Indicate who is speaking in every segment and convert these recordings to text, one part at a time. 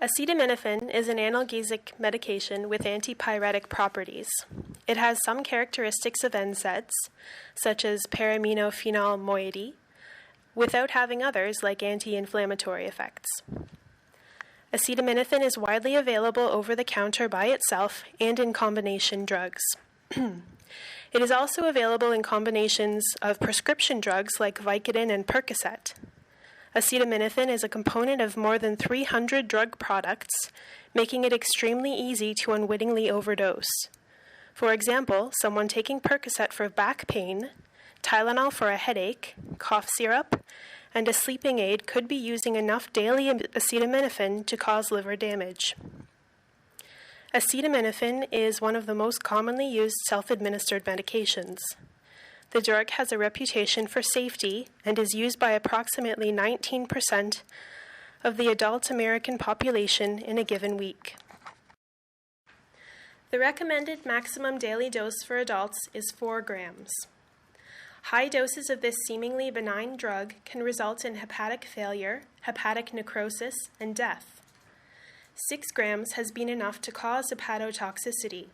Speaker 1: Acetaminophen is an analgesic medication with antipyretic properties. It has some characteristics of NSAIDs, such as paraminophenol moiety, without having others like anti-inflammatory effects. Acetaminophen is widely available over the counter by itself and in combination drugs. It is also available in combinations of prescription drugs like Vicodin and Percocet. Acetaminophen is a component of more than 300 drug products, making it extremely easy to unwittingly overdose. For example, someone taking Percocet for back pain, Tylenol for a headache, cough syrup, and a sleeping aid could be using enough daily acetaminophen to cause liver damage. Acetaminophen is one of the most commonly used self-administered medications. The drug has a reputation for safety and is used by approximately 19% of the adult American population in a given week. The recommended maximum daily dose for adults is 4 grams. High doses of this seemingly benign drug can result in hepatic failure, hepatic necrosis, and death. 6 grams has been enough to cause hepatotoxicity.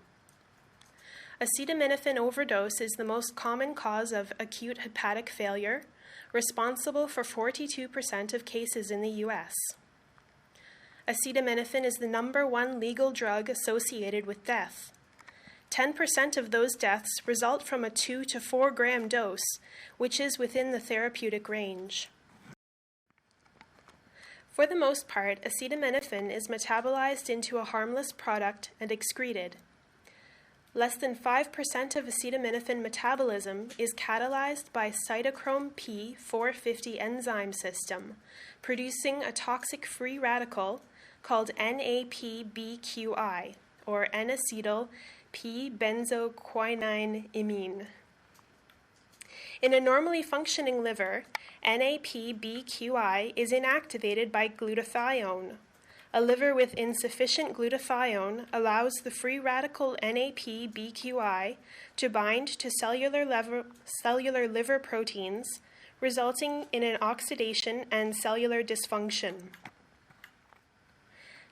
Speaker 1: Acetaminophen overdose is the most common cause of acute hepatic failure, responsible for 42% of cases in the U.S. Acetaminophen is the #1 legal drug associated with death. 10% of those deaths result from a 2 to 4 gram dose, which is within the therapeutic range. For the most part, acetaminophen is metabolized into a harmless product and excreted. Less than 5% of acetaminophen metabolism is catalyzed by cytochrome P450 enzyme system, producing a toxic free radical called NAPBQI, or N-acetyl P-benzoquinine. In a normally functioning liver, NAPBQI is inactivated by glutathione. A liver with insufficient glutathione allows the free radical NAPBQI to bind to cellular liver proteins, resulting in an oxidation and cellular dysfunction.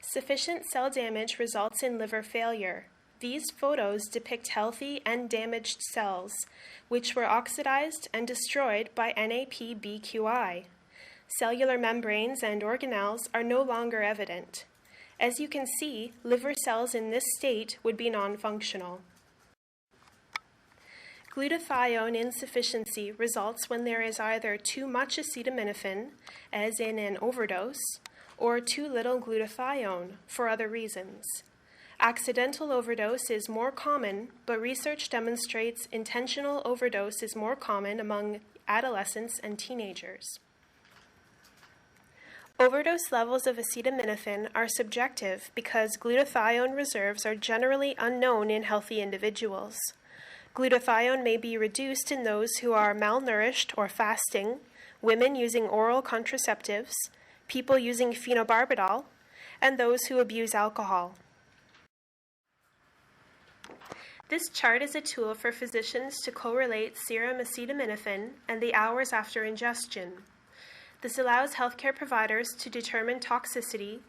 Speaker 1: Sufficient cell damage results in liver failure. These photos depict healthy and damaged cells, which were oxidized and destroyed by NAPBQI. Cellular membranes and organelles are no longer evident. As you can see, liver cells in this state would be non-functional. Glutathione insufficiency results when there is either too much acetaminophen, as in an overdose, or too little glutathione, for other reasons. Accidental overdose is more common, but research demonstrates intentional overdose is more common among adolescents and teenagers. Overdose levels of acetaminophen are subjective because glutathione reserves are generally unknown in healthy individuals. Glutathione may be reduced in those who are malnourished or fasting, women using oral contraceptives, people using phenobarbital, and those who abuse alcohol. This chart is a tool for physicians to correlate serum acetaminophen and the hours after ingestion. This allows healthcare providers to determine toxicity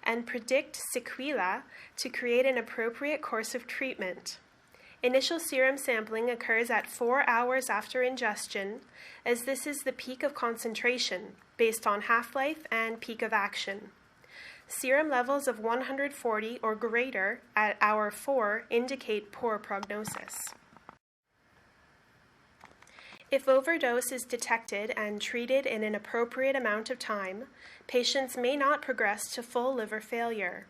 Speaker 1: and predict sequelae to create an appropriate course of treatment. Initial serum sampling occurs at 4 hours after ingestion, as this is the peak of concentration, based on half-life and peak of action. Serum levels of 140 or greater at hour 4 indicate poor prognosis. If overdose is detected and treated in an appropriate amount of time, patients may not progress to full liver failure.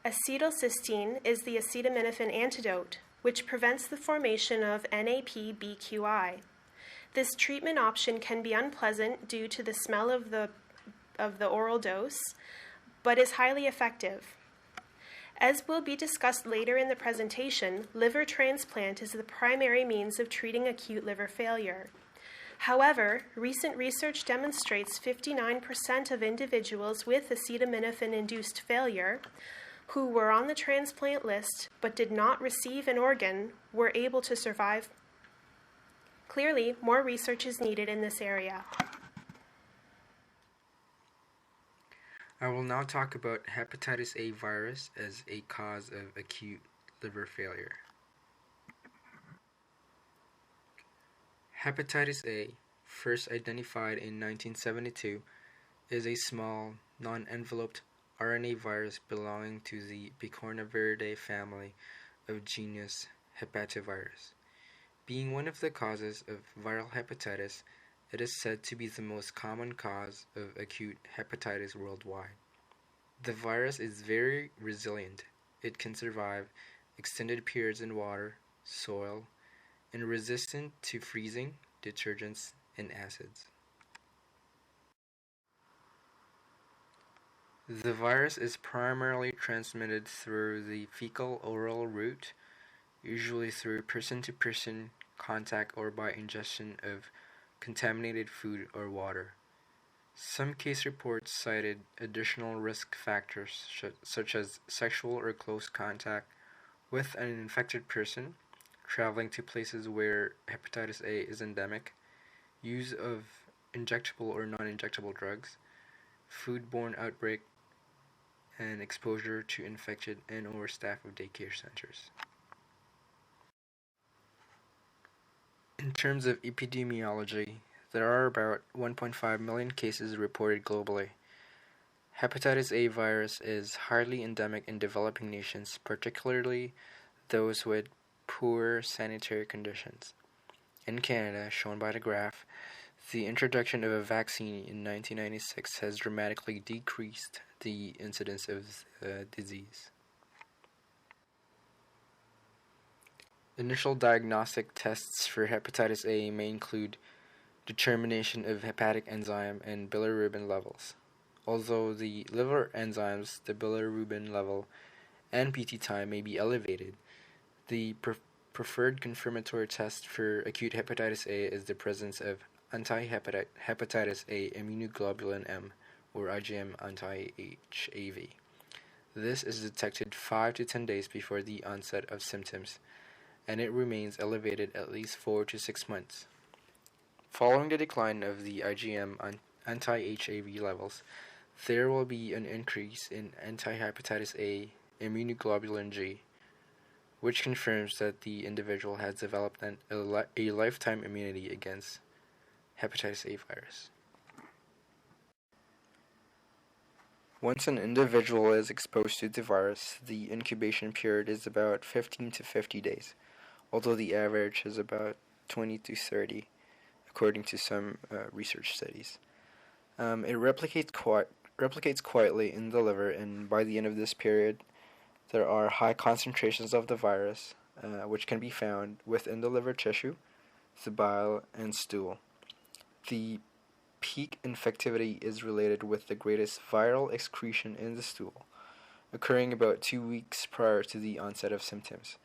Speaker 1: Acetylcysteine is the acetaminophen antidote, which prevents the formation of NAPBQI. This treatment option can be unpleasant due to the smell of the oral dose, but is highly effective. As will be discussed later in the presentation, liver transplant is the primary means of treating acute liver failure. However, recent research demonstrates 59% of individuals with acetaminophen-induced failure who were on the transplant list but did not receive an organ were able to survive. Clearly, more research is needed in this area.
Speaker 2: I will now talk about hepatitis A virus as a cause of acute liver failure. Hepatitis A, first identified in 1972, is a small, non-enveloped RNA virus belonging to the Picornaviridae family of genus Hepatovirus. Being one of the causes of viral hepatitis, it is said to be the most common cause of acute hepatitis worldwide. The virus is very resilient. It can survive extended periods in water, soil, and resistant to freezing, detergents, and acids. The virus is primarily transmitted through the fecal-oral route, usually through person-to-person contact or by ingestion of contaminated food or water. Some case reports cited additional risk factors such as sexual or close contact with an infected person, traveling to places where hepatitis A is endemic, use of injectable or non-injectable drugs, foodborne outbreak, and exposure to infected and/or staff of daycare centers. In terms of epidemiology, there are about 1.5 million cases reported globally. Hepatitis A virus is highly endemic in developing nations, particularly those with poor sanitary conditions. In Canada, shown by the graph, the introduction of a vaccine in 1996 has dramatically decreased the incidence of the disease. Initial diagnostic tests for hepatitis A may include determination of hepatic enzyme and bilirubin levels. Although the liver enzymes, the bilirubin level, and PT time may be elevated, the preferred confirmatory test for acute hepatitis A is the presence of anti-hepatitis A immunoglobulin M, or IgM anti-HAV. This is detected 5 to 10 days before the onset of symptoms, and it remains elevated at least 4 to 6 months. Following the decline of the IgM anti-HAV levels, there will be an increase in anti-hepatitis A immunoglobulin G, which confirms that the individual has developed a lifetime immunity against hepatitis A virus. Once an individual is exposed to the virus, the incubation period is about 15 to 50 days, although the average is about 20 to 30, according to some research studies. It replicates quietly in the liver, and by the end of this period, there are high concentrations of the virus, which can be found within the liver tissue, the bile, and stool. The peak infectivity is related with the greatest viral excretion in the stool, occurring about 2 weeks prior to the onset of symptoms.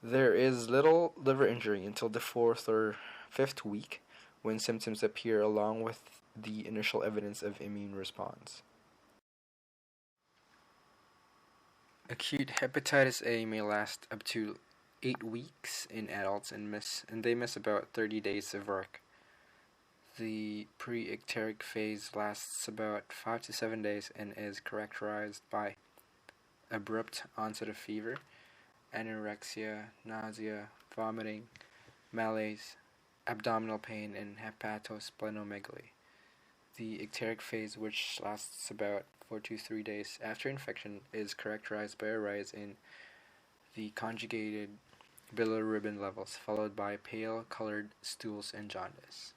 Speaker 2: There is little liver injury until the 4th or 5th week, when symptoms appear along with the initial evidence of immune response. Acute hepatitis A may last up to 8 weeks in adults and they miss about 30 days of work. The pre-icteric phase lasts about 5 to 7 days and is characterized by abrupt onset of fever, anorexia, nausea, vomiting, malaise, abdominal pain, and hepatosplenomegaly. The icteric phase, which lasts about 4 to 3 days after infection, is characterized by a rise in the conjugated bilirubin levels, followed by pale-colored stools and jaundice.